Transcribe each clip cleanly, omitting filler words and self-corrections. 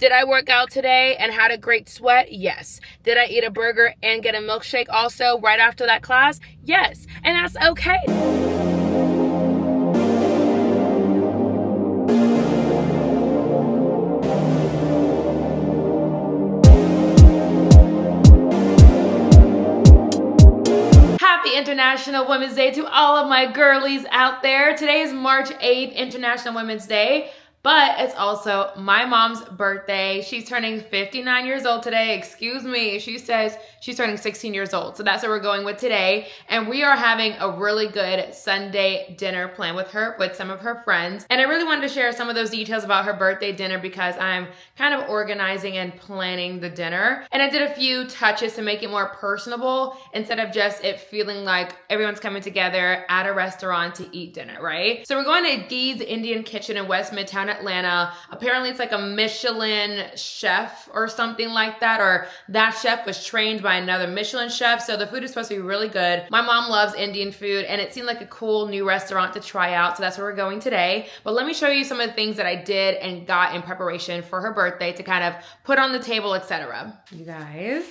Did I work out today and had a great sweat? Yes. Did I eat a burger and get a milkshake also right after that class? Yes. And that's okay. Happy International Women's Day to all of my girlies out there. Today is March 8th, International Women's Day. But it's also my mom's birthday. She's turning 59 years old today. Excuse me. She says she's turning 16 years old. So that's what we're going with today. And we are having a really good Sunday dinner plan with her, with some of her friends. And I really wanted to share some of those details about her birthday dinner because I'm kind of organizing and planning the dinner. And I did a few touches to make it more personable instead of just it feeling like everyone's coming together at a restaurant to eat dinner, right? So we're going to Dee's Indian Kitchen in West Midtown, Atlanta. Apparently it's like a Michelin chef or something like that, or that chef was trained by another Michelin chef. So the food is supposed to be really good. My mom loves Indian food and it seemed like a cool new restaurant to try out. So that's where we're going today. But let me show you some of the things that I did and got in preparation for her birthday to kind of put on the table, etc. You guys,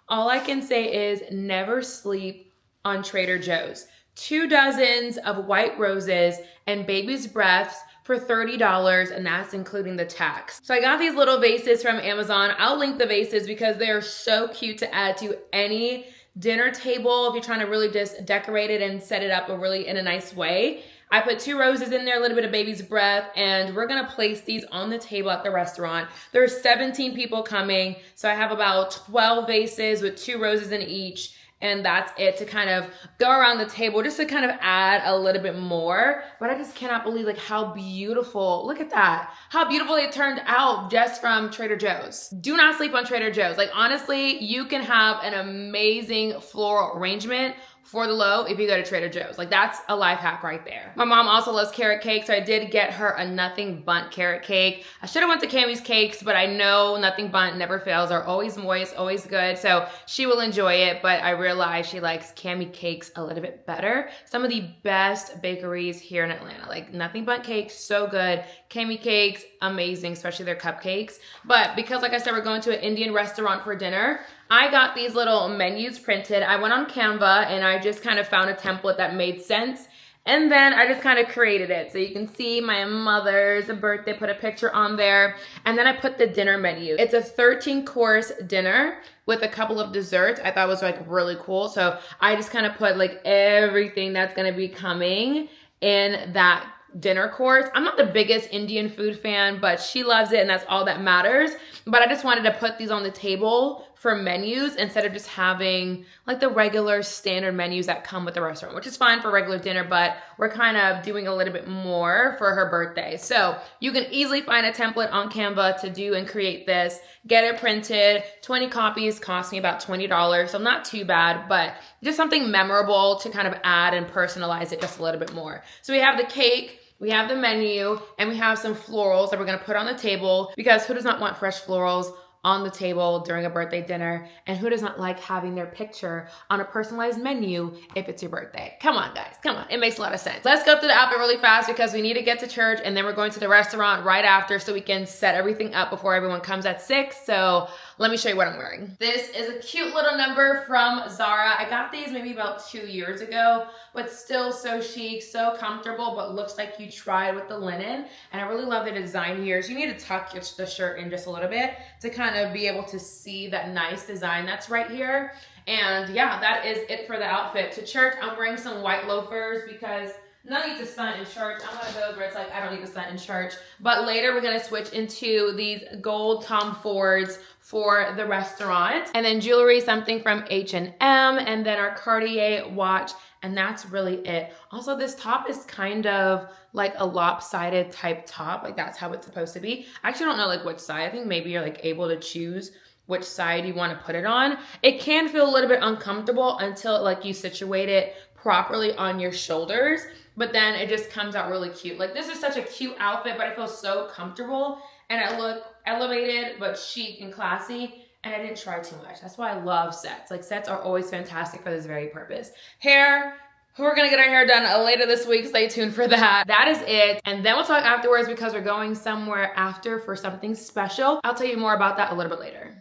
all I can say is never sleep on Trader Joe's. 2 dozens of white roses and baby's breaths for $30, and that's including the tax. So I got these little vases from Amazon. I'll link the vases because they are so cute to add to any dinner table if you're trying to really just decorate it and set it up really in a nice way. I put 2 roses in there, a little bit of baby's breath, and we're gonna place these on the table at the restaurant. There's 17 people coming, so I have about 12 vases with 2 roses in each. And that's it to kind of go around the table just to kind of add a little bit more. But I just cannot believe like how beautiful, look at that. How beautiful it turned out just from Trader Joe's. Do not sleep on Trader Joe's. Like honestly, you can have an amazing floral arrangement for the low if you go to Trader Joe's. Like that's a life hack right there. My mom also loves carrot cake, so I did get her a Nothing Bundt carrot cake. I should have went to Cammie's Cakes, but I know Nothing Bundt never fails. They're always moist, always good, so she will enjoy it, but I realize she likes Cammie Cakes a little bit better. Some of the best bakeries here in Atlanta, like Nothing Bundt Cakes, so good. Cammie Cakes, amazing, especially their cupcakes. But because like I said, we're going to an Indian restaurant for dinner, I got these little menus printed. I went on Canva and I just kind of found a template that made sense. And then I just kind of created it. So you can see my mother's birthday, put a picture on there. And then I put the dinner menu. It's a 13-course dinner with a couple of desserts. I thought it was like really cool. So I just kind of put like everything that's gonna be coming in that dinner course. I'm not the biggest Indian food fan, but she loves it and that's all that matters. But I just wanted to put these on the table for menus instead of just having like the regular standard menus that come with the restaurant, which is fine for regular dinner, but we're kind of doing a little bit more for her birthday. So you can easily find a template on Canva to do and create this, get it printed. 20 copies cost me about $20, so not too bad, but just something memorable to kind of add and personalize it just a little bit more. So we have the cake, we have the menu, and we have some florals that we're gonna put on the table because who does not want fresh florals on the table during a birthday dinner, and who does not like having their picture on a personalized menu if it's your birthday? Come on guys, come on, it makes a lot of sense. Let's go through the outfit really fast because we need to get to church and then we're going to the restaurant right after so we can set everything up before everyone comes at 6. So let me show you what I'm wearing. This is a cute little number from Zara. I got these maybe about 2 years ago, but still so chic, so comfortable, but looks like you tried with the linen. And I really love the design here. So you need to tuck the shirt in just a little bit to kind of be able to see that nice design that's right here. And yeah, that is it for the outfit. To church, I'm wearing some white loafers because no need to stunt in church. I'm one of those where it's like, I don't need to stunt in church. But later we're gonna switch into these gold Tom Fords for the restaurant. And then jewelry, something from H&M, and then our Cartier watch, and that's really it. Also, this top is kind of like a lopsided type top. Like that's how it's supposed to be. I actually don't know like which side. I think maybe you're like able to choose which side you want to put it on. It can feel a little bit uncomfortable until like you situate it properly on your shoulders, but then it just comes out really cute. Like this is such a cute outfit, but I feel so comfortable and I look elevated but chic and classy, and I didn't try too much. That's why I love sets. Like sets are always fantastic for this very purpose. Hair, We're gonna get our hair done later this week. Stay tuned for that. That is it. And then we'll talk afterwards because we're going somewhere after for something special. I'll tell you more about that a little bit later.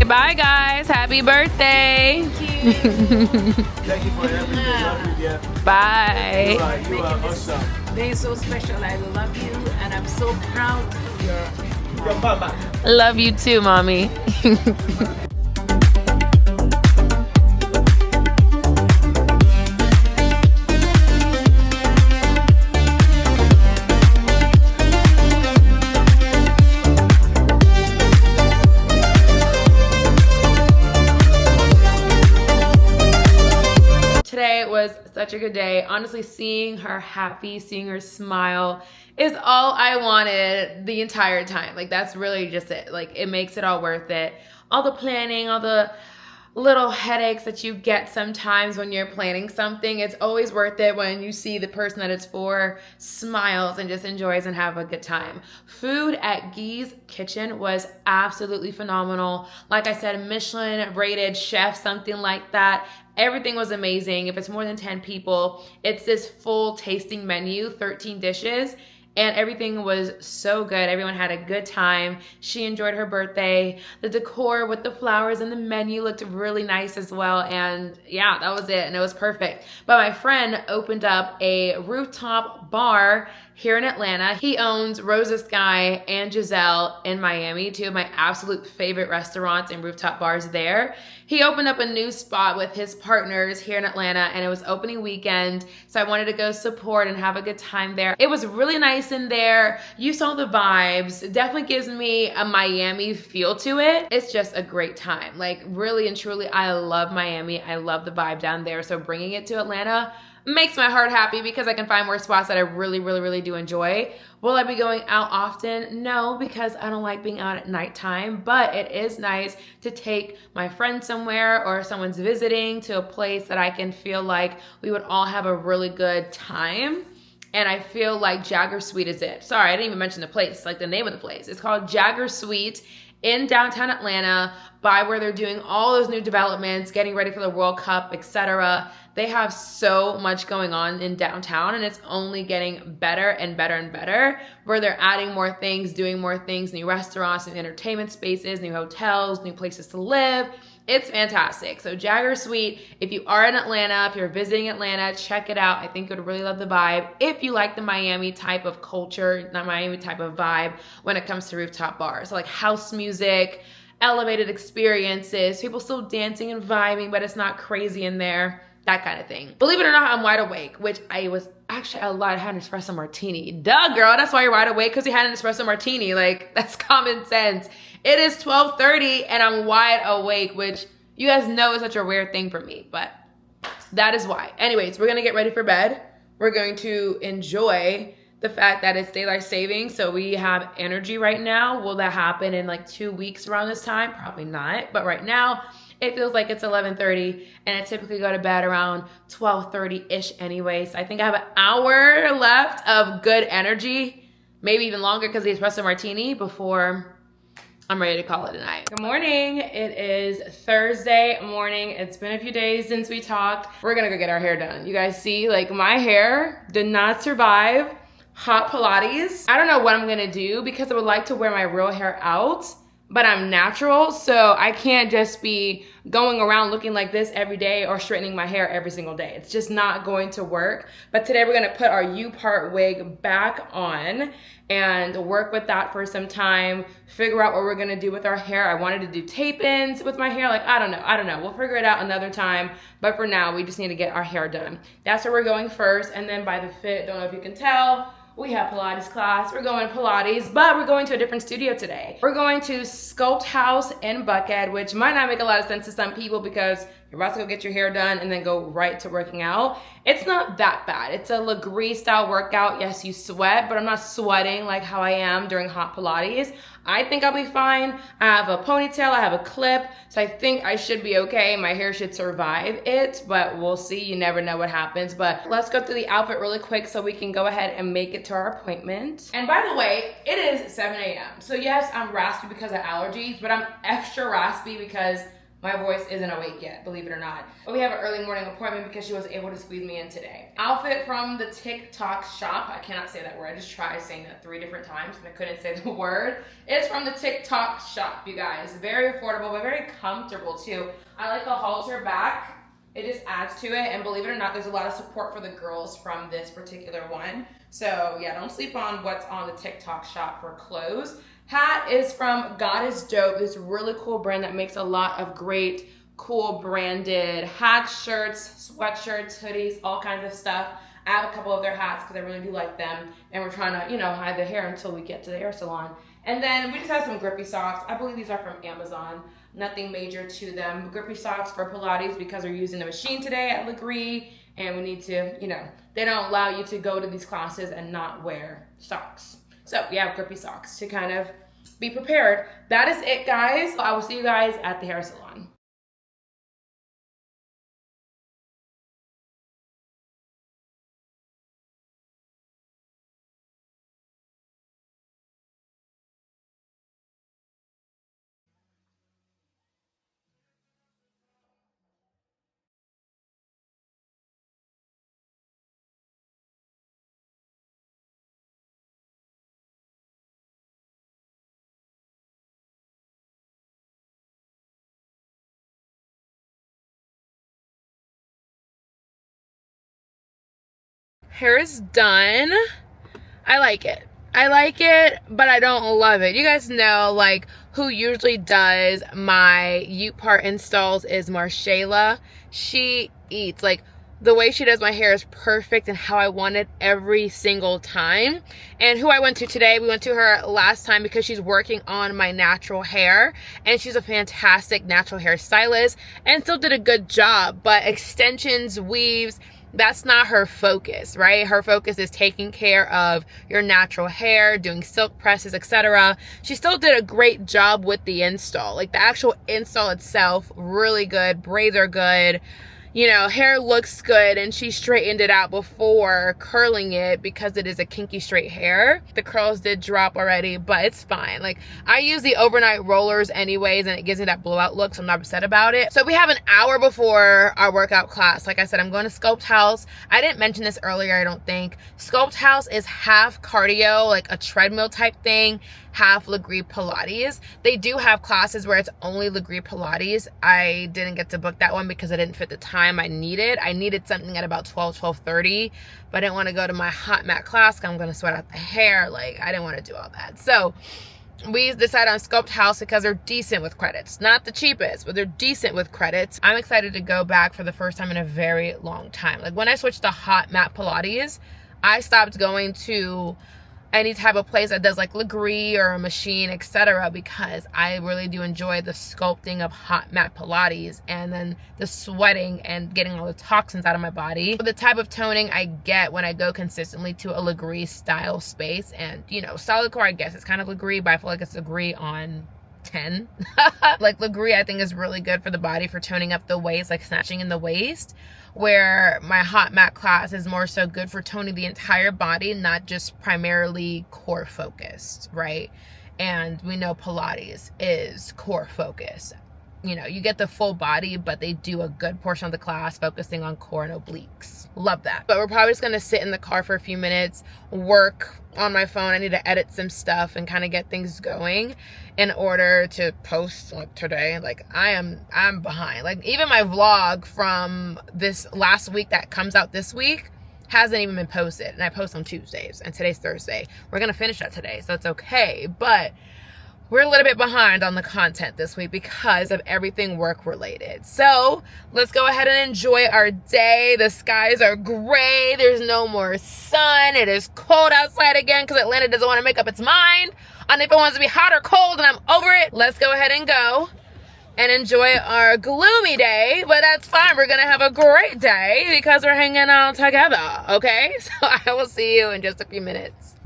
Bye guys, happy birthday. Thank you. Thank you for everything. Bye. You are awesome. Day so special. I love you and I'm so proud of your mama. Love you too, mommy. Today was such a good day. Honestly, seeing her happy, seeing her smile is all I wanted the entire time. Like, that's really just it. Like, it makes it all worth it. All the planning, all the little headaches that you get sometimes when you're planning something, it's always worth it when you see the person that it's for smiles and just enjoys and have a good time. Food at Guy's Kitchen was absolutely phenomenal. Like I said, Michelin rated chef, something like that. Everything was amazing. If it's more than 10 people, it's this full tasting menu, 13 dishes. And everything was so good. Everyone had a good time. She enjoyed her birthday. The decor with the flowers and the menu looked really nice as well. And yeah, that was it. And it was perfect. But my friend opened up a rooftop bar here in Atlanta. He owns Rosa Sky and Giselle in Miami, two of my absolute favorite restaurants and rooftop bars there. He opened up a new spot with his partners here in Atlanta, and it was opening weekend, so I wanted to go support and have a good time there. It was really nice in there. You saw the vibes. It definitely gives me a Miami feel to it. It's just a great time. Like, really and truly, I love Miami. I love the vibe down there, so bringing it to Atlanta makes my heart happy because I can find more spots that I really do enjoy. Will I be going out often? No, because I don't like being out at nighttime, but it is nice to take my friend somewhere or someone's visiting to a place that I can feel like we would all have a really good time. And I feel like Jagger Suite is it. Sorry, I didn't even mention the place, like the name of the place. It's called Jagger Suite in downtown Atlanta, by where they're doing all those new developments, getting ready for the World Cup, etc. They have so much going on in downtown, and it's only getting better and better and better, where they're adding more things, doing more things, new restaurants, new entertainment spaces, new hotels, new places to live. It's fantastic. So Jagger Suite, if you are in Atlanta, if you're visiting Atlanta, check it out. I think you'd really love the vibe. If you like the Miami type of culture, not Miami type of vibe when it comes to rooftop bars. So like house music, elevated experiences, people still dancing and vibing, but it's not crazy in there, that kind of thing. Believe it or not, I'm wide awake, which I was actually a lot. I had an espresso martini. Duh, girl, that's why you're wide awake, because you had an espresso martini. Like, that's common sense. It is 12:30 and I'm wide awake, which you guys know is such a rare thing for me, but that is why. Anyways, we're gonna get ready for bed. We're going to enjoy the fact that it's daylight savings, so we have energy right now. Will that happen in like 2 weeks around this time? Probably not, but right now it feels like it's 11:30, and I typically go to bed around 12:30-ish anyway, so I think I have an hour left of good energy, maybe even longer because of the espresso martini, before I'm ready to call it a night. Good morning. It is Thursday morning. It's been a few days since we talked. We're gonna go get our hair done. You guys see, like, my hair did not survive hot Pilates. I don't know what I'm gonna do because I would like to wear my real hair out, but I'm natural, so I can't just be going around looking like this every day or straightening my hair every single day. It's just not going to work. But today we're gonna put our U-part wig back on and work with that for some time, figure out what we're gonna do with our hair. I wanted to do tape-ins with my hair, like I don't know. We'll figure it out another time, but for now, we just need to get our hair done. That's where we're going first, and then by the fit, don't know if you can tell, we have Pilates class. We're going Pilates, but we're going to a different studio today. We're going to Sculpthouse in Buckhead, which might not make a lot of sense to some people because you're about to go get your hair done and then go right to working out. It's not that bad. It's a Lagree style workout. Yes, you sweat, but I'm not sweating like how I am during hot Pilates. I think I'll be fine. I have a ponytail, I have a clip, so I think I should be okay. My hair should survive it, but we'll see. You never know what happens. But let's go through the outfit really quick so we can go ahead and make it to our appointment. And by the way, it is 7 a.m. So yes, I'm raspy because of allergies, but I'm extra raspy because my voice isn't awake yet, believe it or not. But we have an early morning appointment because she was able to squeeze me in today. Outfit from the TikTok shop. I cannot say that word. I just tried saying that 3 different times and I couldn't say the word. It's from the TikTok shop, you guys. Very affordable, but very comfortable too. I like the halter back. It just adds to it. And believe it or not, there's a lot of support for the girls from this particular one. So yeah, don't sleep on what's on the TikTok shop for clothes. Hat is from God is Dope, this really cool brand that makes a lot of great, cool branded hats, shirts, sweatshirts, hoodies, all kinds of stuff. I have a couple of their hats because I really do like them. And we're trying to, hide the hair until we get to the hair salon. And then we just have some grippy socks. I believe these are from Amazon. Nothing major to them. Grippy socks for Pilates because we're using the machine today at Lagree. And we need to, they don't allow you to go to these classes and not wear socks. So we have grippy socks to kind of be prepared. That is it, guys. I will see you guys at the hair salon. Hair is done. I like it. But I don't love it. You guys know, like, who usually does my U-part installs is Marshayla. She eats. Like, the way she does my hair is perfect and how I want it every single time. And who I went to today, we went to her last time because she's working on my natural hair. And she's a fantastic natural hair stylist and still did a good job. But extensions, weaves, that's not her focus, right? Her focus is taking care of your natural hair, doing silk presses, etc. She still did a great job with the install. Like the actual install itself, really good. Braids are good. Hair looks good, and she straightened it out before curling it because it is a kinky straight hair. The curls did drop already, but it's fine. Like, I use the overnight rollers anyways, and it gives me that blowout look, so I'm not upset about it. So we have an hour before our workout class. Like I said, I'm going to Sculpthouse. I didn't mention this earlier, I don't think. Sculpthouse is half cardio, like a treadmill type thing, half Lagree Pilates. They do have classes where it's only Lagree Pilates. I didn't get to book that one because I didn't fit the time I needed. I needed something at about 12:30, but I didn't want to go to my hot mat class because I'm going to sweat out the hair. Like, I didn't want to do all that. So we decided on Sculpthouse because they're decent with credits. Not the cheapest, but they're decent with credits. I'm excited to go back for the first time in a very long time. Like, when I switched to hot mat Pilates, I stopped going to any type of place that does like Lagree or a machine, etc., because I really do enjoy the sculpting of hot mat Pilates and then the sweating and getting all the toxins out of my body. The type of toning I get when I go consistently to a Lagree style space, and solid core, I guess it's kind of Lagree, but I feel like it's Lagree on 10. Like Lagree, I think is really good for the body for toning up the waist, like snatching in the waist, where my hot mat class is more so good for toning the entire body, not just primarily core focused, right? And we know Pilates is core focused. you know, you get the full body, but they do a good portion of the class focusing on core and obliques. Love that. But we're probably just gonna sit in the car for a few minutes, work on my phone. I need to edit some stuff and kind of get things going in order to post like today. Like I'm behind. Like even my vlog from this last week that comes out this week hasn't even been posted, and I post on Tuesdays, and today's Thursday. We're gonna finish that today, so it's okay, but we're a little bit behind on the content this week because of everything work related. So let's go ahead and enjoy our day. The skies are gray. There's no more sun. It is cold outside again because Atlanta doesn't want to make up its mind on if it wants to be hot or cold, and I'm over it. Let's go ahead and go and enjoy our gloomy day, but that's fine. We're gonna have a great day because we're hanging out together, okay? So I will see you in just a few minutes.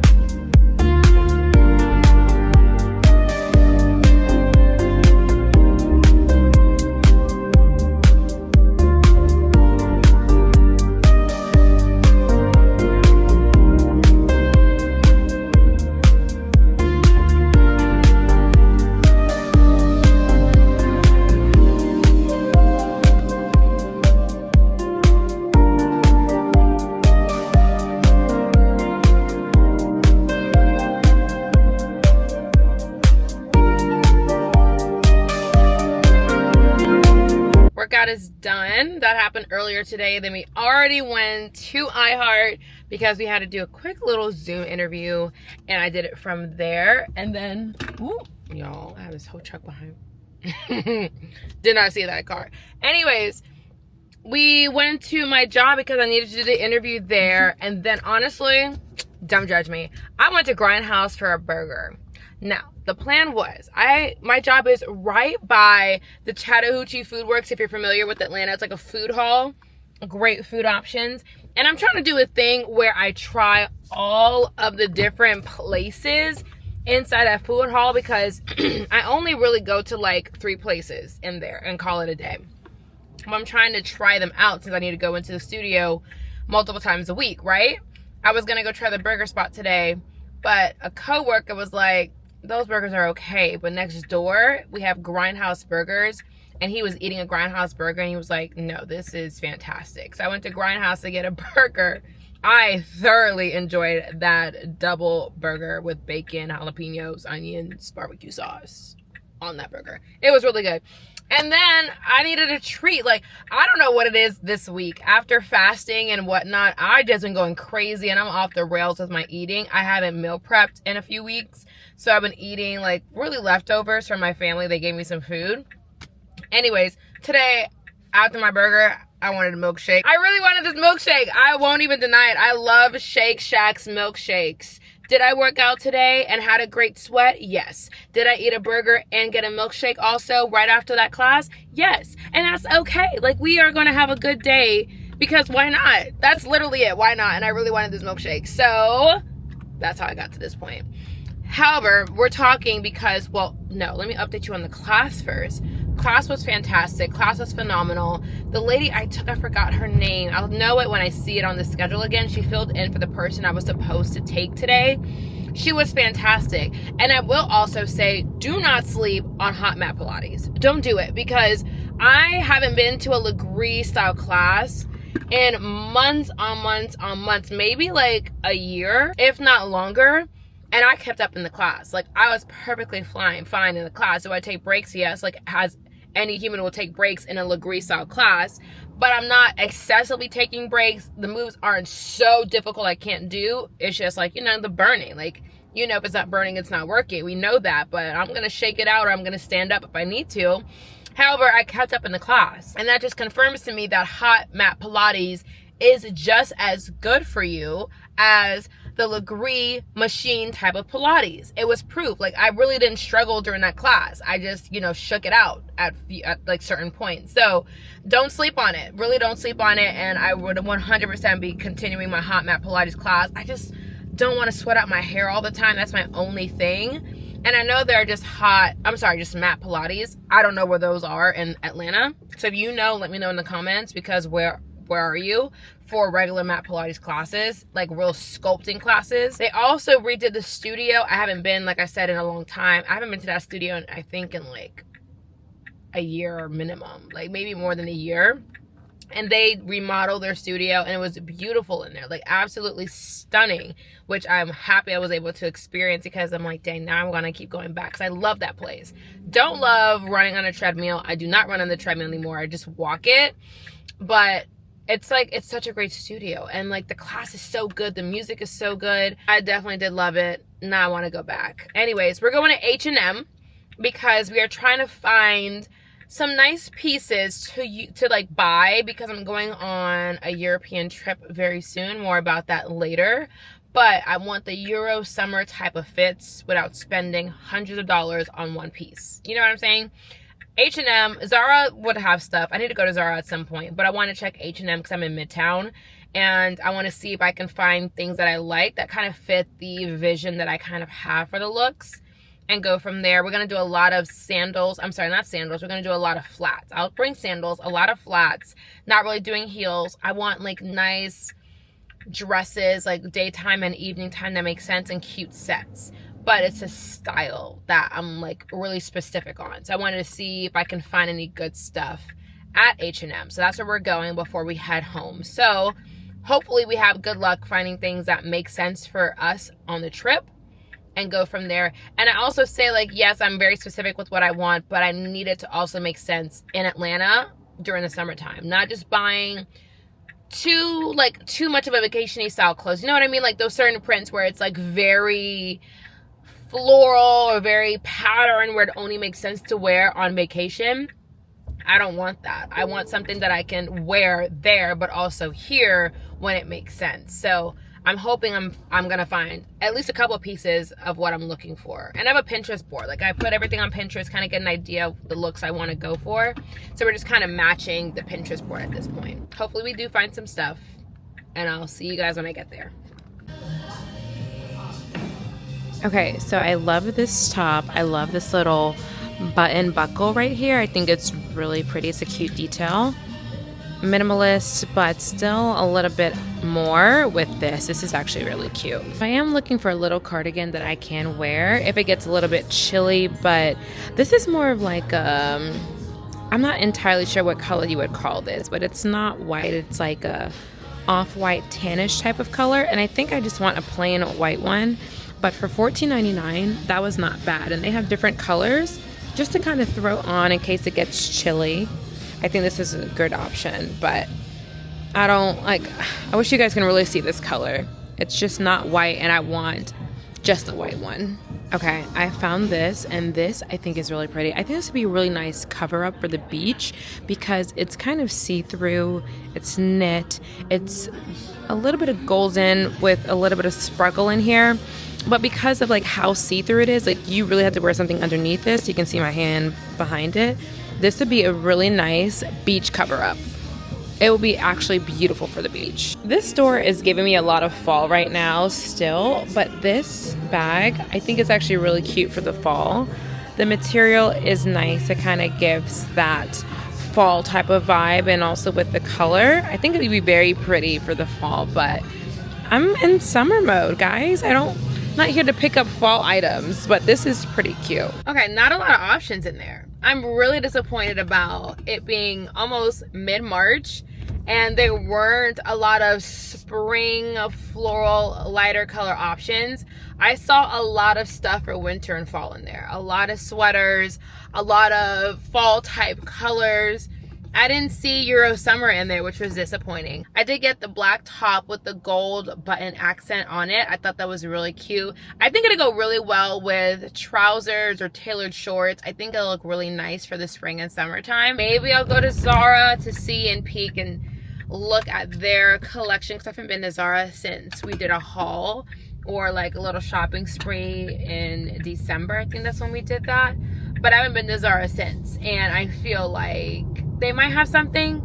Workout is done. That happened earlier today. Then we already went to iHeart because we had to do a quick little Zoom interview, and I did it from there. And then, ooh, y'all, I have this whole truck behind. Did not see that car. Anyways, we went to my job because I needed to do the interview there. And then honestly, don't judge me, I went to Grindhouse for a burger. Now, the plan was, my job is right by the Chattahoochee Food Works. If you're familiar with Atlanta, it's like a food hall, great food options. And I'm trying to do a thing where I try all of the different places inside that food hall because I only really go to like 3 places in there and call it a day. But I'm trying to try them out since I need to go into the studio multiple times a week, right? I was gonna go try the burger spot today, but a coworker was like, those burgers are okay, but next door we have Grindhouse burgers, and he was eating a Grindhouse burger and he was like, no, this is fantastic. So I went to Grindhouse to get a burger. I thoroughly enjoyed that double burger with bacon, jalapenos, onions, barbecue sauce on that burger. It was really good. And then I needed a treat. Like, I don't know what it is this week. After fasting and whatnot, I just been going crazy and I'm off the rails with my eating. I haven't meal prepped in a few weeks. So I've been eating like really leftovers from my family. They gave me some food. Anyways, today, after my burger, I wanted a milkshake. I really wanted this milkshake. I won't even deny it. I love Shake Shack's milkshakes. Did I work out today and had a great sweat? Yes. Did I eat a burger and get a milkshake also right after that class? Yes. And that's okay. Like, we are going to have a good day because why not? That's literally it. Why not? And I really wanted this milkshake. So that's how I got to this point. However, we're talking because, well, no, let me update you on the class first. Class was fantastic. Class was phenomenal. The lady I took, I forgot her name. I'll know it when I see it on the schedule again. She filled in for the person I was supposed to take today. She was fantastic. And I will also say, do not sleep on hot mat Pilates. Don't do it because I haven't been to a Lagree style class in months on months, maybe like a year, if not longer. And I kept up in the class. Like, I was perfectly fine in the class. Do I take breaks? Yes. Like, as any human will take breaks in a Lagree style class. But I'm not excessively taking breaks. The moves aren't so difficult I can't do. It's just like, you know, the burning. Like, you know, if it's not burning, it's not working. We know that. But I'm going to shake it out or I'm going to stand up if I need to. However, I kept up in the class. And that just confirms to me that hot mat Pilates is just as good for you as the Lagree machine type of Pilates. It was proof. Like, I really didn't struggle during that class. I just, you know, shook it out at like certain points. So don't sleep on it. Really don't sleep on it. And I would 100% be continuing my hot mat Pilates class. I just don't want to sweat out my hair all the time. That's my only thing. And I know they're just just mat Pilates. I don't know where those are in Atlanta. So if you know, let me know in the comments, because where are you for regular mat Pilates classes, like real sculpting classes. They also redid the studio. I haven't been, like I said, in a long time. I haven't been to that studio in, I think, in like a year minimum, like maybe more than a year. And they remodeled their studio and it was beautiful in there, like absolutely stunning, which I'm happy I was able to experience because I'm like, dang, now I'm gonna keep going back because I love that place. Don't love running on a treadmill. I do not run on the treadmill anymore. I just walk it. But it's like, it's such a great studio and like the class is so good. The music is so good. I definitely did love it. Now I want to go back. Anyways, we're going to H&M because we are trying to find some nice pieces to like buy because I'm going on a European trip very soon. More about that later. But I want the Euro summer type of fits without spending hundreds of dollars on one piece. You know what I'm saying? H&M, Zara would have stuff. I need to go to Zara at some point, but I want to check H&M because I'm in Midtown and I want to see if I can find things that I like that kind of fit the vision that I kind of have for the looks and go from there. We're going to do a lot of sandals. I'm sorry, not sandals. We're going to do a lot of flats. I'll bring sandals, a lot of flats, not really doing heels. I want like nice dresses, like daytime and evening time that make sense and cute sets. But it's a style that I'm like really specific on. So I wanted to see if I can find any good stuff at H&M. So that's where we're going before we head home. So hopefully we have good luck finding things that make sense for us on the trip and go from there. And I also say like, yes, I'm very specific with what I want, but I need it to also make sense in Atlanta during the summertime. Not just buying too much of a vacation-y style clothes. You know what I mean? Like those certain prints where it's like very floral or very patterned where it only makes sense to wear on vacation. I don't want that. I want something that I can wear there but also here when it makes sense. So I'm hoping I'm gonna find at least a couple of pieces of what I'm looking for. And I have a Pinterest board. Like I put everything on Pinterest, kind of get an idea of the looks I want to go for. So we're just kind of matching the Pinterest board at this point. Hopefully we do find some stuff and I'll see you guys when I get there. Okay, so I love this top. I love this little button buckle right here. I think it's really pretty. It's a cute detail. Minimalist, but still a little bit more with this. This is actually really cute. I am looking for a little cardigan that I can wear if it gets a little bit chilly, but this is more of like I'm not entirely sure what color you would call this, but it's not white. It's like a off-white tannish type of color, and I think I just want a plain white one. But for $14.99, that was not bad. And they have different colors just to kind of throw on in case it gets chilly. I think this is a good option, but I wish you guys can really see this color. It's just not white and I want just a white one. Okay, I found this and this I think is really pretty. I think this would be a really nice cover up for the beach because it's kind of see-through, it's knit, it's a little bit of golden with a little bit of sparkle in here. But because of like how see-through it is, like you really have to wear something underneath this. You can see my hand behind it. This would be a really nice beach cover-up. It will be actually beautiful for the beach. This store is giving me a lot of fall right now still, but this bag I think is actually really cute for the fall. The material is nice. It kind of gives that fall type of vibe, and also with the color, I think it would be very pretty for the fall, but I'm in summer mode, guys. Not here to pick up fall items, but this is pretty cute. Okay, not a lot of options in there. I'm really disappointed about it being almost mid-March and there weren't a lot of spring floral lighter color options. I saw a lot of stuff for winter and fall in there. A lot of sweaters, a lot of fall type colors. I didn't see Euro Summer in there, which was disappointing. I did get the black top with the gold button accent on it. I thought that was really cute. I think it'll go really well with trousers or tailored shorts. I think it'll look really nice for the spring and summertime. Maybe I'll go to Zara to see and peek and look at their collection, because I haven't been to Zara since we did a haul or like a little shopping spree in December. I think that's when we did that. But I haven't been to Zara since, and I feel like they might have something,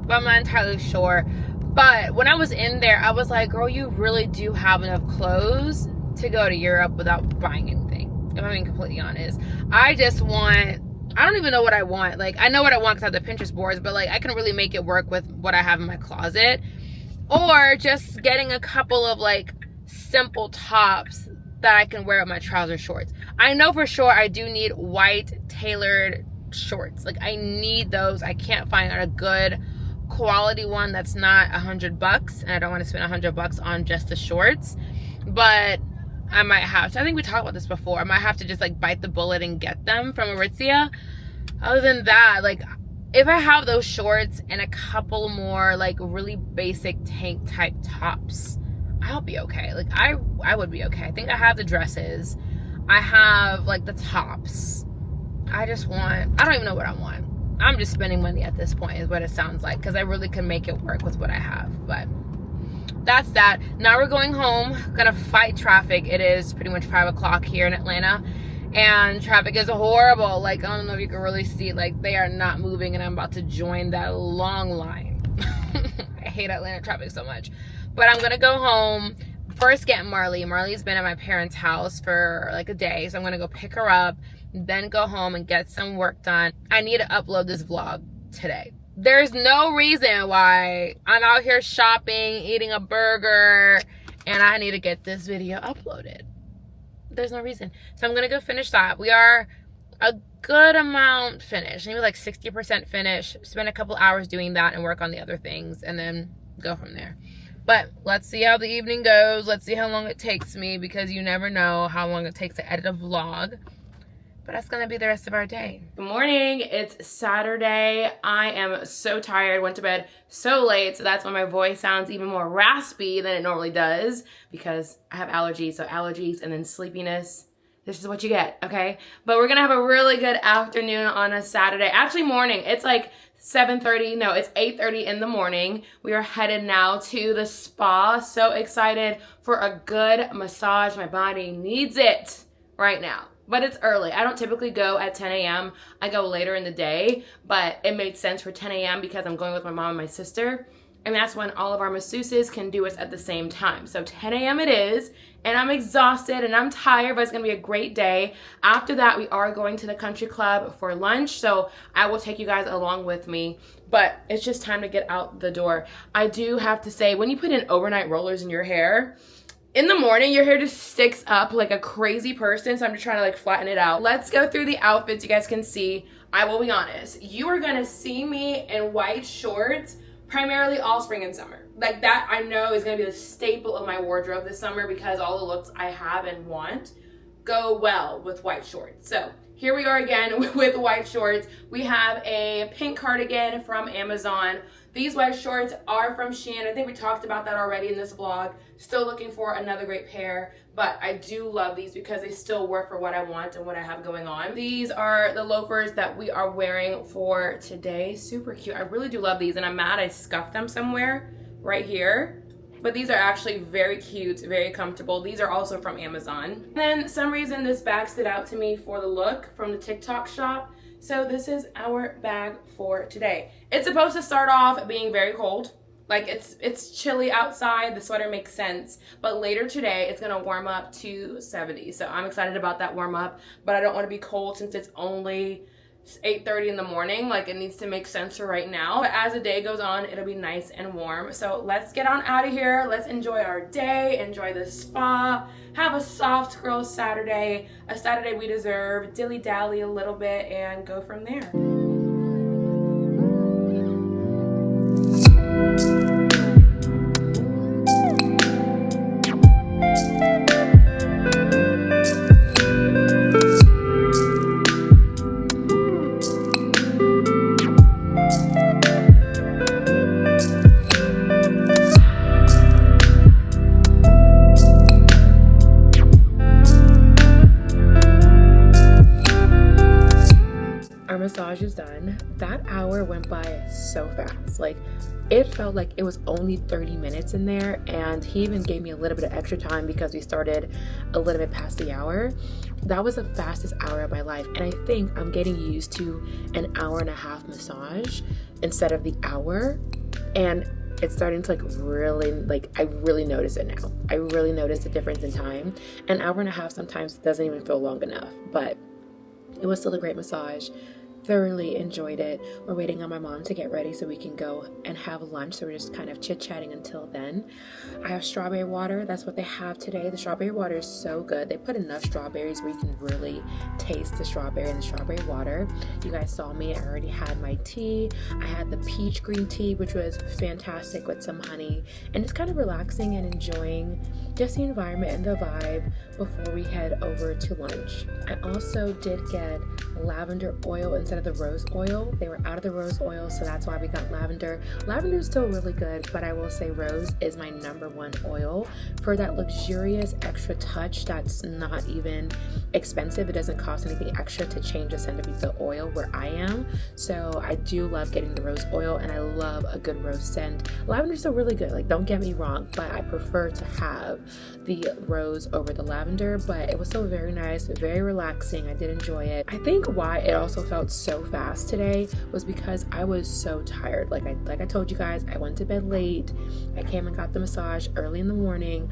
but I'm not entirely sure. But when I was in there, I was like, girl, you really do have enough clothes to go to Europe without buying anything, if I'm being completely honest. I don't even know what I want. Like, I know what I want because I have the Pinterest boards, but like I can really make it work with what I have in my closet. Or just getting a couple of like simple tops that I can wear with my trouser shorts. I know for sure I do need white tailored shorts. Like, I need those. I can't find a good quality one that's not $100, and I don't want to spend $100 on just the shorts. But I might have to. I think we talked about this before. I might have to just like bite the bullet and get them from Aritzia. Other than that, like, if I have those shorts and a couple more like really basic tank type tops, I'll be okay. Like, I would be okay. I think I have the dresses. I have like the tops. I don't even know what I want. I'm just spending money at this point is what it sounds like, because I really can make it work with what I have. But that's that. Now we're going home. Gonna fight traffic. It is pretty much 5 o'clock here in Atlanta, and traffic is horrible. Like, I don't know if you can really see, like, they are not moving, and I'm about to join that long line. I hate Atlanta traffic so much. But I'm gonna go home, first get Marley. Marley's been at my parents' house for like a day, so I'm gonna go pick her up, then go home and get some work done. I need to upload this vlog today. There's no reason why I'm out here shopping, eating a burger, and I need to get this video uploaded. There's no reason. So I'm gonna go finish that. We are a good amount finished, maybe like 60% finished. Spend a couple hours doing that and work on the other things, and then go from there. But let's see how the evening goes. Let's see how long it takes me, because you never know how long it takes to edit a vlog. But that's gonna be the rest of our day. Good morning, it's Saturday. I am so tired, went to bed so late, so that's why my voice sounds even more raspy than it normally does, because I have allergies. So allergies and then sleepiness, this is what you get, okay? But we're gonna have a really good afternoon on a Saturday. Actually morning, it's like 7:30, no, it's 8:30 in the morning. We are headed now to the spa. So excited for a good massage. My body needs it right now. But it's early. I don't typically go at 10 a.m. I go later in the day, but it made sense for 10 a.m. because I'm going with my mom and my sister. And that's when all of our masseuses can do us at the same time. So 10 a.m. it is, and I'm exhausted and I'm tired, but it's gonna be a great day. After that, we are going to the country club for lunch, so I will take you guys along with me. But it's just time to get out the door. I do have to say, when you put in overnight rollers in your hair, in the morning, your hair just sticks up like a crazy person, so I'm just trying to like flatten it out. Let's go through the outfits you guys can see. I will be honest, you are gonna see me in white shorts primarily all spring and summer. Like, that I know is gonna be the staple of my wardrobe this summer, because all the looks I have and want go well with white shorts. So here we are again with white shorts. We have a pink cardigan from Amazon. These white shorts are from Shein. I think we talked about that already in this vlog. Still looking for another great pair, but I do love these because they still work for what I want and what I have going on. These are the loafers that we are wearing for today. Super cute. I really do love these, and I'm mad I scuffed them somewhere right here. But these are actually very cute, very comfortable. These are also from Amazon. And then some reason this bag stood out to me for the look from the TikTok shop. So this is our bag for today. It's supposed to start off being very cold. Like, it's chilly outside, the sweater makes sense. But later today, it's gonna warm up to 70. So I'm excited about that warm up, but I don't wanna be cold since it's only 8:30 in the morning. Like, it needs to make sense for right now. But as the day goes on, it'll be nice and warm. So let's get on out of here. Let's enjoy our day, enjoy the spa, have a soft girl Saturday, a Saturday we deserve, dilly-dally a little bit, and go from there. Massage is done. That hour went by so fast. Like, it felt like it was only 30 minutes in there, and he even gave me a little bit of extra time because we started a little bit past the hour. That was the fastest hour of my life, and I think I'm getting used to an hour and a half massage instead of the hour, and it's starting to I really notice it now. I really notice the difference in time. An hour and a half sometimes doesn't even feel long enough, but it was still a great massage. thoroughly enjoyed it. We're waiting on my mom to get ready so we can go and have lunch, so we're just kind of chit-chatting until then. I have strawberry water. That's what they have today. The strawberry water is so good. They put enough strawberries where you can really taste the strawberry in the strawberry water. You guys saw me. I already had my tea. I had the peach green tea, which was fantastic with some honey, and it's kind of relaxing and enjoying just the environment and the vibe before we head over to lunch. I also did get lavender oil instead of the rose oil. They were out of the rose oil, so that's why we got lavender. Lavender is still really good, but I will say rose is my #1 oil for that luxurious extra touch that's not even expensive. It doesn't cost anything extra to change the scent of the oil where I am. So I do love getting the rose oil, and I love a good rose scent. Lavender is still really good, like don't get me wrong, but I prefer to have the rose over the lavender, but it was still very nice, very relaxing. I did enjoy it. I think why it also felt so fast today was because I was so tired. Like I told you guys, I went to bed late. I came and got the massage early in the morning.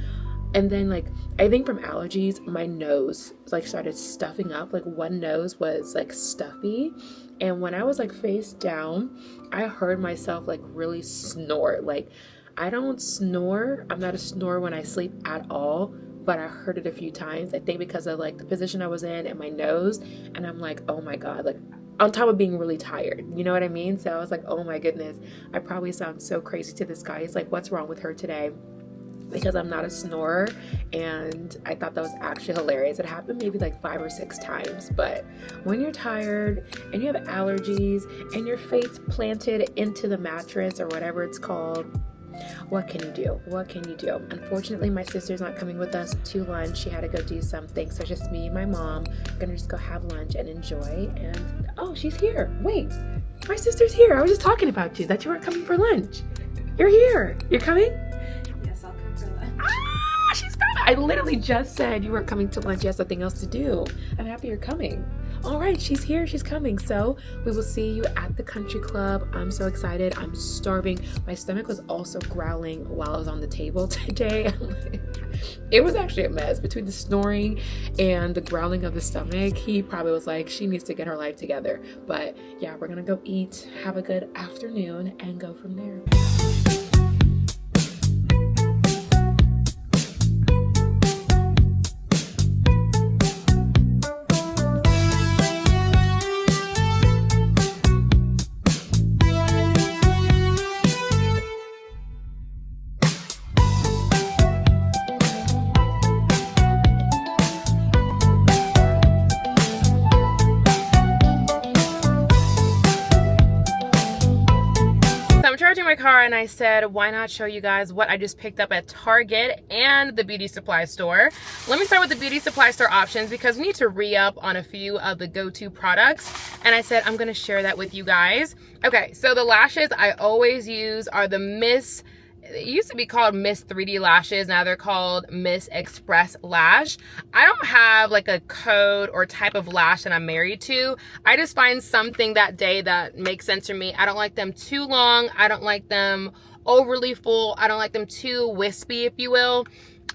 And then like, I think from allergies, my nose like started stuffing up. Like one nose was like stuffy. And when I was like face down, I heard myself like really snore. Like I don't snore. I'm not a snorer when I sleep at all, but I heard it a few times. I think because of like the position I was in and my nose. And I'm like, oh my God, like on top of being really tired, you know what I mean? So I was like, oh my goodness, I probably sound so crazy to this guy. He's like, what's wrong with her today? Because I'm not a snorer, and I thought that was actually hilarious. It happened maybe like 5 or 6 times, but when you're tired and you have allergies and your face planted into the mattress or whatever it's called, what can you do? What can you do? Unfortunately, my sister's not coming with us to lunch. She had to go do something, so it's just me and my mom. I'm gonna just go have lunch and enjoy. And oh, she's here. Wait, my sister's here. I was just talking about you, that you weren't coming for lunch. You're here. You're coming? Yes, I'll come for lunch. Ah, she's coming. I literally just said you weren't coming to lunch. You have something else to do. I'm happy you're coming. All right, she's here. She's coming. So we will see you at the country club. I'm so excited. I'm starving. My stomach was also growling while I was on the table today. It was actually a mess between the snoring and the growling of the stomach. He probably was like, she needs to get her life together. But yeah, we're gonna go eat, have a good afternoon, and go from there. My car, and I said, why not show you guys what I just picked up at Target and the beauty supply store. Let me start with the beauty supply store options because we need to re-up on a few of the go-to products, and I said I'm gonna share that with you guys. Okay, so the lashes I always use are the Miss, it used to be called Miss 3D lashes, now they're called Miss Express Lash. I don't have like a code or type of lash that I'm married to. I just find something that day that makes sense for me. I don't like them too long. I don't like them overly full. I don't like them too wispy, if you will.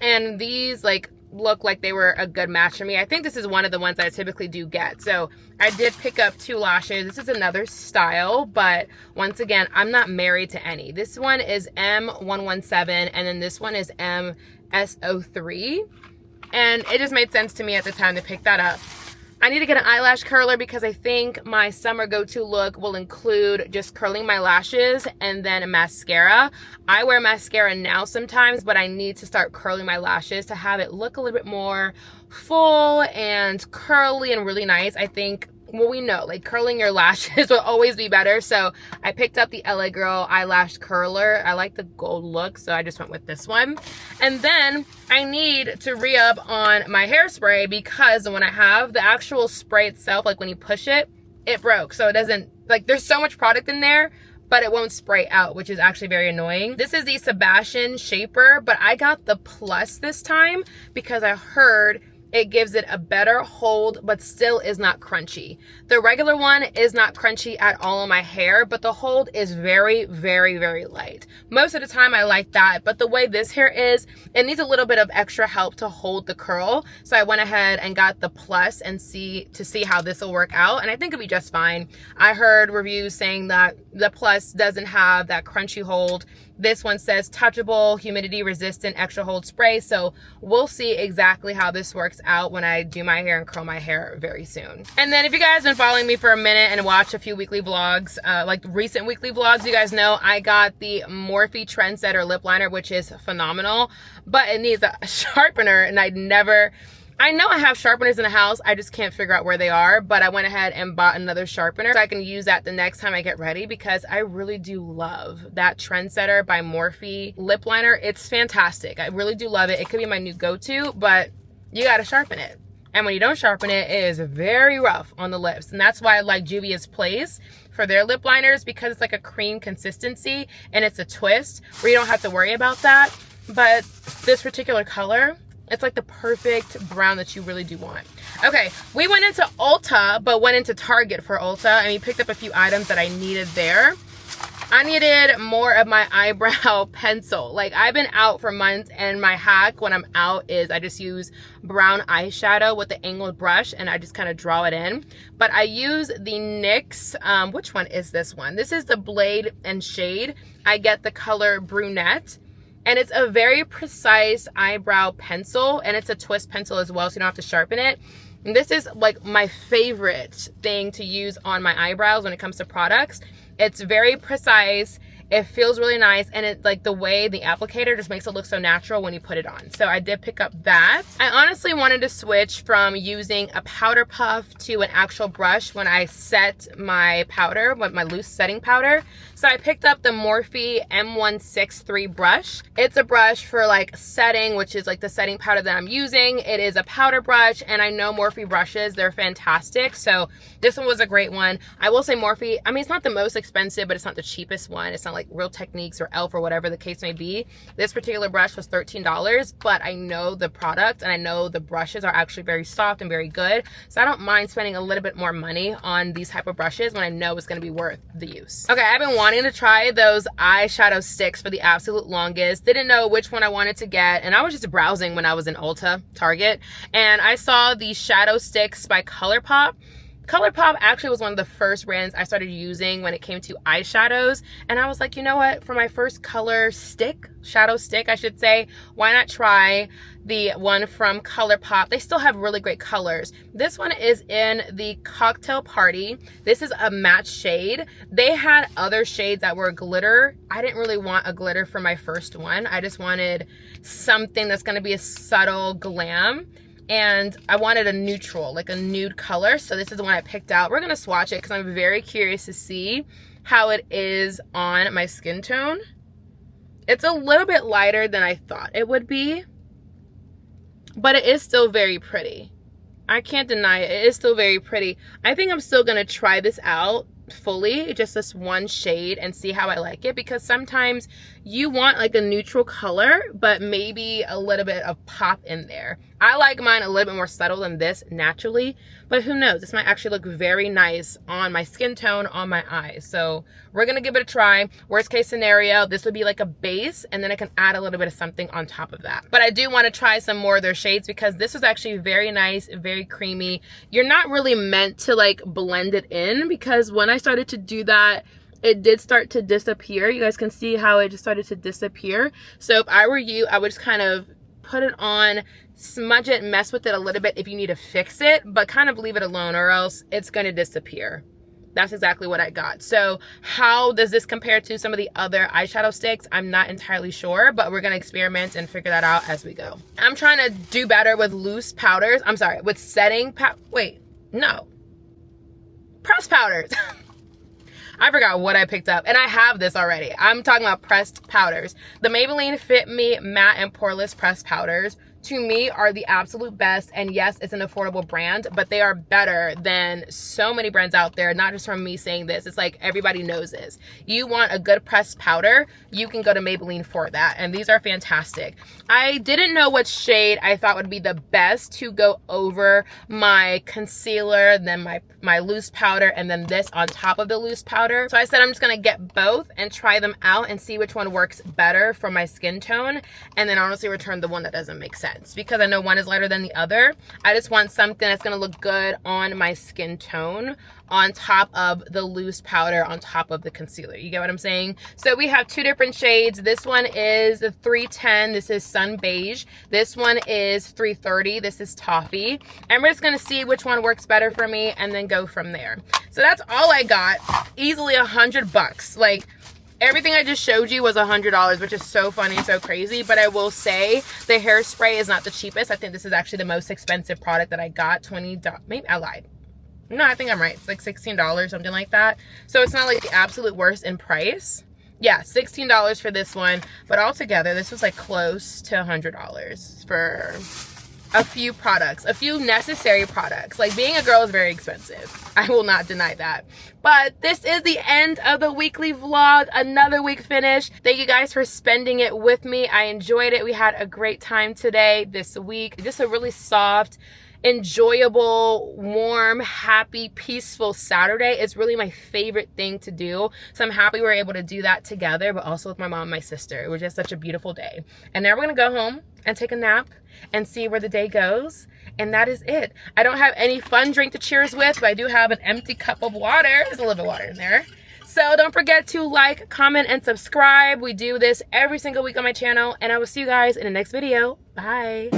And these like look like they were a good match for me. I think this is one of the ones that I typically do get. So I did pick up 2 lashes. This is another style, but once again, I'm not married to any. This one is M117, and then this one is MSO3. And it just made sense to me at the time to pick that up. I need to get an eyelash curler because I think my summer go-to look will include just curling my lashes and then a mascara. I wear mascara now sometimes, but I need to start curling my lashes to have it look a little bit more full and curly and really nice. I think, well, we know like curling your lashes will always be better. So I picked up the LA Girl eyelash curler. I like the gold look, so I just went with this one. And then I need to re-up on my hairspray because when I have the actual spray itself, like when you push it, it broke. So it doesn't, like there's so much product in there, but it won't spray out, which is actually very annoying. This is the Sebastian Shaper, but I got the Plus this time because I heard it gives it a better hold, but still is not crunchy. The regular one is not crunchy at all on my hair, but the hold is very, very, very light. Most of the time I like that, but the way this hair is, it needs a little bit of extra help to hold the curl. So I went ahead and got the plus and see how this will work out, and I think it'll be just fine. I heard reviews saying that the plus doesn't have that crunchy hold. This one says touchable, humidity resistant, extra hold spray. So we'll see exactly how this works out when I do my hair and curl my hair very soon. And then if you guys have been following me for a minute and watch a few weekly vlogs, like recent weekly vlogs, you guys know I got the Morphe Trendsetter lip liner, which is phenomenal, but it needs a sharpener, and I know I have sharpeners in the house, I just can't figure out where they are, but I went ahead and bought another sharpener so I can use that the next time I get ready, because I really do love that Trendsetter by Morphe lip liner. It's fantastic. I really do love it. It could be my new go-to, but you gotta sharpen it. And when you don't sharpen it, it is very rough on the lips. And that's why I like Juvia's Place for their lip liners, because it's like a cream consistency and it's a twist where you don't have to worry about that. But this particular color, it's like the perfect brown that you really do want. Okay, we went into Ulta, but went into Target for Ulta, and we picked up a few items that I needed there. I needed more of my eyebrow pencil. Like, I've been out for months, and my hack when I'm out is I just use brown eyeshadow with the angled brush, and I just kind of draw it in. But I use the NYX, which one is this one? This is the Blade and Shade. I get the color Brunette. And it's a very precise eyebrow pencil, and it's a twist pencil as well, so you don't have to sharpen it. And this is like my favorite thing to use on my eyebrows when it comes to products. It's very precise. It feels really nice, and it, like, the way the applicator just makes it look so natural when you put it on. So I did pick up that. I honestly wanted to switch from using a powder puff to an actual brush when I set my powder with my loose setting powder. So I picked up the Morphe M163 brush. It's a brush for like setting, which is like the setting powder that I'm using. It is a powder brush, and I know Morphe brushes, they're fantastic. So this one was a great one. I will say Morphe, I mean, it's not the most expensive, but it's not the cheapest one. It's not like Real Techniques or Elf or whatever the case may be. This particular brush was $13, but I know the product and I know the brushes are actually very soft and very good. So I don't mind spending a little bit more money on these type of brushes when I know it's going to be worth the use. Okay, I've been wanting to try those eyeshadow sticks for the absolute longest. Didn't know which one I wanted to get, and I was just browsing when I was in Ulta, Target, and I saw the shadow sticks by ColourPop. ColourPop actually was one of the first brands I started using when it came to eyeshadows, and I was like, you know what, for my first shadow stick I should say, why not try the one from ColourPop? They still have really great colors. This one is in the Cocktail Party. This is a matte shade. They had other shades that were glitter. I didn't really want a glitter for my first one. I just wanted something that's going to be a subtle glam. And I wanted a neutral, like a nude color. So this is the one I picked out. We're going to swatch it because I'm very curious to see how it is on my skin tone. It's a little bit lighter than I thought it would be, but it is still very pretty. I can't deny it. It is still very pretty. I think I'm still going to try this out fully, just this one shade, and see how I like it, because sometimes you want like a neutral color but maybe a little bit of pop in there. I like mine a little bit more subtle than this naturally, but who knows, this might actually look very nice on my skin tone, on my eyes. So we're gonna give it a try. Worst case scenario, this would be like a base, and then I can add a little bit of something on top of that. But I do want to try some more of their shades because this was actually very nice, very creamy. You're not really meant to like blend it in, because when I started to do that, it did start to disappear. You guys can see how it just started to disappear. So if I were you, I would just kind of put it on, smudge it, mess with it a little bit if you need to fix it, but kind of leave it alone, or else it's going to disappear. That's exactly what I got. So how does this compare to some of the other eyeshadow sticks? I'm not entirely sure, but we're going to experiment and figure that out as we go. I'm trying to do better with loose powders. I'm sorry, with setting pressed powders. I forgot what I picked up, and I have this already. I'm talking about pressed powders. The Maybelline Fit Me Matte and Poreless Pressed Powders, to me are the absolute best. And yes, it's an affordable brand, but they are better than so many brands out there. Not just from me saying this, it's like everybody knows this. You want a good pressed powder, you can go to Maybelline for that, and these are fantastic. I didn't know what shade I thought would be the best to go over my concealer, then my loose powder, and then this on top of the loose powder. So I said I'm just gonna get both and try them out and see which one works better for my skin tone, and then honestly return the one that doesn't make sense, because I know one is lighter than the other. I just want something that's gonna look good on my skin tone on top of the loose powder on top of the concealer. You get what I'm saying? So we have two different shades. This one is the 310. This is Sun Beige. This one is 330. This is Toffee. And we're just gonna see which one works better for me and then go from there. So that's all I got. Easily $100. Like, everything I just showed you was $100, which is so funny, so crazy. But I will say the hairspray is not the cheapest. I think this is actually the most expensive product that I got. $20, maybe I lied. No, I think I'm right. It's like $16, something like that. So it's not like the absolute worst in price. Yeah, $16 for this one. But altogether, this was like close to $100 for a few products, a few necessary products. Like, being a girl is very expensive. I will not deny that. But this is the end of the weekly vlog. Another week finished. Thank you guys for spending it with me. I enjoyed it. We had a great time today, this week. Just a really soft, enjoyable, warm, happy, peaceful Saturday. It's really my favorite thing to do. So I'm happy we were able to do that together, but also with my mom and my sister. It was just such a beautiful day. And now we're gonna go home and take a nap and see where the day goes. And that is it. I don't have any fun drink to cheers with, but I do have an empty cup of water. There's a little bit of water in there. So don't forget to like, comment, and subscribe. We do this every single week on my channel, and I will see you guys in the next video. Bye.